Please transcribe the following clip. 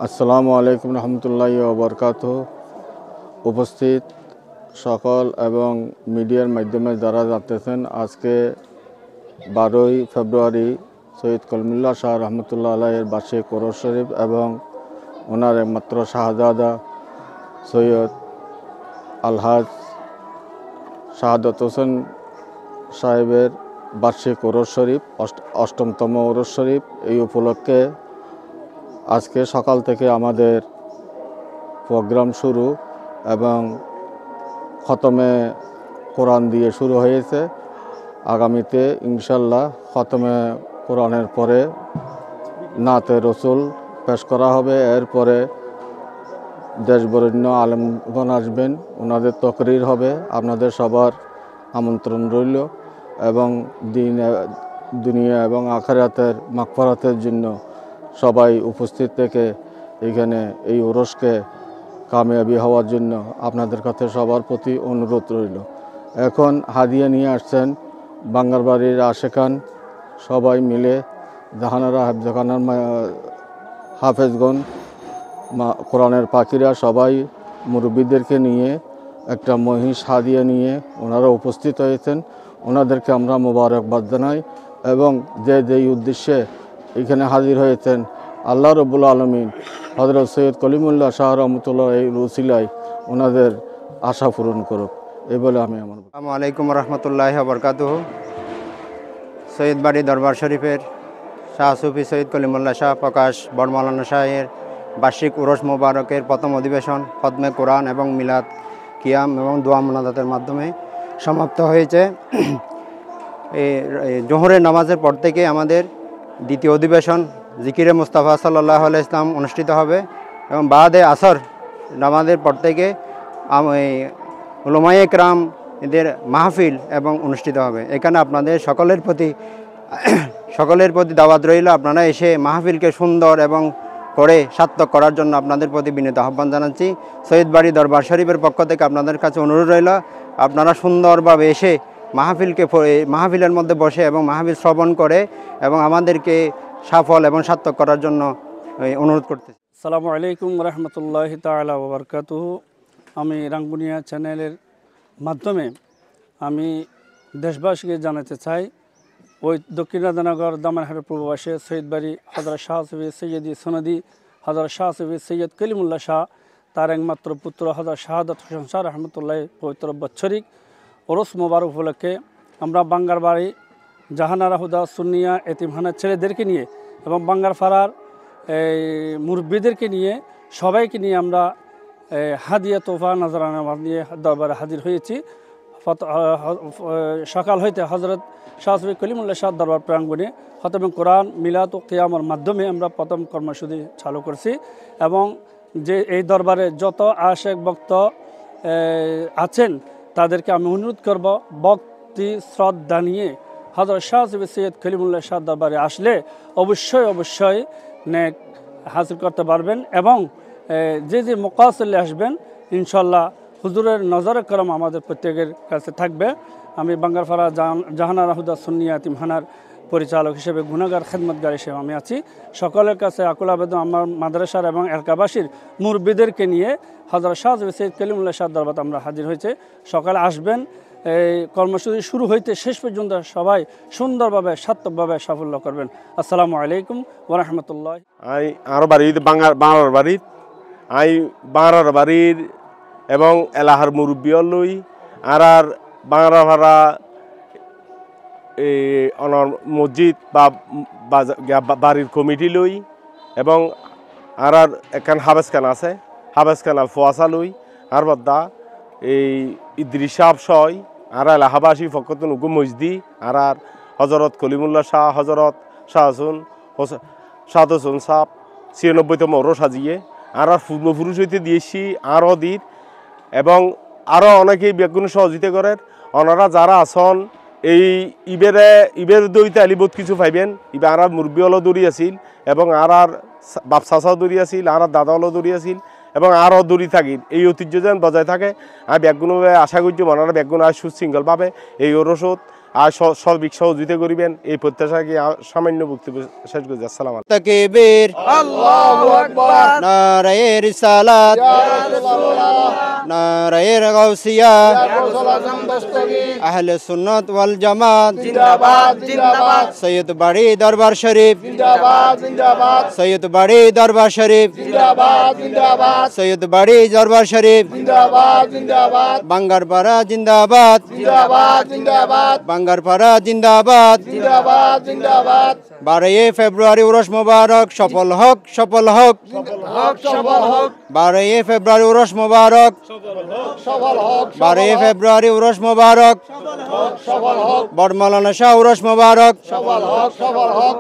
আসসালামু আলাইকুম রহমতুল্লাহি ওয়া বারাকাতুহু। উপস্থিত সকল এবং মিডিয়ার মাধ্যমে যারা যাচ্ছেন, আজকে 12ই ফেব্রুয়ারি সৈয়দ কলিমুল্লাহ শাহ রহমতুল্লাহ আলাইয়ের বার্ষিক ওরস শরীফ এবং ওনার একমাত্র শাহজাদা সৈয়দ আলহাজ শাহাদত হোসেন সাহেবের বার্ষিক ওরস শরীফ, অষ্টমতম ওরস শরীফ। এই উপলক্ষে আজকে সকাল থেকে আমাদের প্রোগ্রাম শুরু এবং খতমে কোরআন দিয়ে শুরু হয়েছে। আগামীতে ইনশাল্লাহ খতমে কোরআনের পরে নাতে রসুল পেশ করা হবে। এরপরে দেশবরেণ্য আলেমগণ আসবেন, ওনাদের তকরির হবে। আপনাদের সবার আমন্ত্রণ রইল এবং দুনিয়া এবং আখিরাতের মাগফিরাতের জন্য সবাই উপস্থিত থেকে এখানে এই ওরসকে কামিয়াবি হওয়ার জন্য আপনাদের কাছে সবার প্রতি অনুরোধ রইল। এখন হাদিয়া নিয়ে আসছেন বাঙ্গারবাড়ির আশেখান সবাই মিলে, জাহানারা হাফজাখানার হাফেজগণ, কোরআনের পাখিরা সবাই মুরব্বীদেরকে নিয়ে একটা মহিষ হাদিয়া নিয়ে ওনারা উপস্থিত হয়েছেন। ওনাদেরকে আমরা মোবারকবাদ জানাই এবং যেই উদ্দেশ্যে এখানে হাজির হয়েছেন, আল্লাহ রব্বুল আলমিন হযরত সৈয়দ কলিমুল্লাহ শাহ রহমতুল্লাহ এই রুসিলায় ওনাদের আশা পূরণ করুক, এই বলে আমি আমার। আসসালামু আলাইকুম রহমতুল্লাহি ওয়া বারাকাতুহু। সৈয়দ বাড়ি দরবার শরীফের শাহ সুফি সৈয়দ কলিমুল্লাহ শাহ প্রকাশ বড়মাওলানা শাহের বার্ষিক উরস মোবারকের প্রথম অধিবেশন খতমে কোরআন এবং মিলাদ কিয়াম এবং দোয়া মোনাজাতের মাধ্যমে সমাপ্ত হয়েছে। এই জোহরের নামাজের পর থেকে আমাদের দ্বিতীয় অধিবেশন জিকিরে মুস্তাফা সাল্লাল্লাহু আলাইহি ইসলাম অনুষ্ঠিত হবে এবং বাদে আসর নামাজের পর থেকে উলামায়ে কেরাম এদের মাহফিল এবং অনুষ্ঠিত হবে। এখানে আপনাদের সকলের প্রতি দাওয়াত রইল। আপনারা এসে মাহফিলকে সুন্দর এবং করে সার্থক করার জন্য আপনাদের প্রতি বিনীত আহ্বান জানাচ্ছি। সৈয়দ বাড়ি দরবার শরীফের পক্ষ থেকে আপনাদের কাছে অনুরোধ রইল, আপনারা সুন্দরভাবে এসে মাহফিলের মধ্যে বসে এবং মাহফিল শ্রবণ করে এবং আমাদেরকে সফল এবং সার্থক করার জন্য অনুরোধ করতেছি। আসসালামু আলাইকুম রহমতুল্লাহি তাআলা ওয়া বারাকাতুহু। আমি রাঙ্গুনিয়া চ্যানেলের মাধ্যমে আমি দেশবাসীকে জানাতে চাই, ওই দক্ষিণ রাধানগর দামানহাটের পূর্ববাসে সৈয়দ বাড়ি হযরত শাহ সুফি সৈয়দি সনদি হযরত শাহ সুফি সৈয়দ কলিমুল্লাহ শাহ, তার একমাত্র পুত্র হযরত শাহাদত হোসেন শাহ রহমতুল্লাহ পবিত্র বৎসরিক ওরস মোবারক উপলক্ষে আমরা বাঙ্গারবাড়ি জাহানারা হুদা সুন্নিয়া এতিমখানার ছেলেদেরকে নিয়ে এবং বাঙ্গারপাড়ার মুরব্বীদেরকে নিয়ে সবাইকে নিয়ে আমরা হাদিয়া তোফা নজরানা নিয়ে দরবারে হাজির হয়েছি। সকাল হইতে হজরত শাহ সুফি কলিমুল্লাহ শাহ দরবার প্রাঙ্গণে খতমে কোরআন মিলাদ ও কিয়ামের মাধ্যমে আমরা প্রথম কর্মসূচি চালু করছি এবং যে এই দরবারে যত আশেক ভক্ত আছেন তাদেরকে আমি অনুরোধ করব, ভক্তি শ্রদ্ধা নিয়ে হযরত শাহ সুফি সৈয়দ কলিমুল্লাহ শাহ দরবারে আসলে অবশ্যই নেক হাসিল করতে পারবেন এবং যে মুকাসলে আসবেন ইনশাল্লাহ হুজুরের নজরে করম আমাদের প্রত্যেকের কাছে থাকবে। আমি বাঙ্গারপাড়া জাহানারা হুদা সুন্নিয়া এতিমখানার পরিচালক হিসেবে গুনাহগার খেদমতগার হিসেবে আমি আছি। সকলের কাছে আকুল আবেদন, আমার মাদ্রাসার এবং এলাকাবাসীর মুরব্বীদেরকে নিয়ে হযরত শাহ সুফি সৈয়দ কলিমুল্লাহ শাহ দরবারে আমরা হাজির হয়েছে। সকালে আসবেন, এই কর্মসূচি শুরু হইতে শেষ পর্যন্ত সবাই সুন্দরভাবে সার্থকভাবে সাফল্য করবেন। আসসালামু আলাইকুম ওয়া রাহমাতুল্লাহ। আর বাড়ির বাংলার বাড়ির এবং এলাহার মুরব্বী লই আর বাংলা ভাড়া অনর মসজিদ বা বাড়ির কমিটি লই এবং আর এখান হাবেসখান আছে, হাবেসখান ফোয়াশা লই আর বদ্দা এই ইদ্রিস সাহ সয় আর এলাহাবাসী ফকত নুকু মসজিদ আর হজরত কলিমুল্লাহ শাহ হজরত শাহাদত হোসেন সাহ ৯৬তম ওরস সাজিয়ে আর পূর্বপুরুষ হইতে দিয়েছি আর অদিত এবং আরও অনেকেই বেগুন সহযোগিতা করেন। ওনারা যারা আসন এই ইবের দইতে আলি বহুত কিছু পাইবেন। ইবে আর মুরব্বী হলো দৌড়ি আছিল এবং আর বাপ চাচাও দৌড়ি আছিল, আর দাদা হলো দৌড়ি আছিল এবং আরও দৌড়ি থাকিল। এই ঐতিহ্য যেন বজায় থাকে আমি বেগুনভাবে আশা করছি। ওনারা বেগুন আর সুশৃঙ্খলভাবে এই ওরসত আর সর্বিক সহযোগিতা করিবেন এই প্রত্যাশাকে সামান্য বক্তব্য শেষ করছি। আসসালামু আলাইকুম। তাকবীর, আল্লাহু আকবার, নারায়ে রিসালাত, নারায়ে গাউসিয়া, আহলে সুন্নাত ওয়াল জামাত জিন্দাবাদ জিন্দাবাদ, সৈয়দ বাড়ি দরবার শরীফ জিন্দাবাদ জিন্দাবাদ, সৈয়দ বাড়ি দরবার শরীফ জিন্দাবাদ জিন্দাবাদ, সৈয়দ বাড়ি দরবার শরীফ জিন্দাবাদ জিন্দাবাদ, বাঙ্গারপাড়া জিন্দাবাদ জিন্দাবাদ জিন্দাবাদ, বাঙ্গারপাড়া জিন্দাবাদ জিন্দাবাদ জিন্দাবাদ। 12 ফেব্রুয়ারি উরস মোবারক সফল হোক সফল হোক সফল হোক। 12 ফেব্রুয়ারি উরস মোবারক সফল হোক। 12 ফেব্রুয়ারি উরস মোবারক সফল হোক। বড় মাওলানা শাহ উরস মোবারক সফল হোক সফল হোক।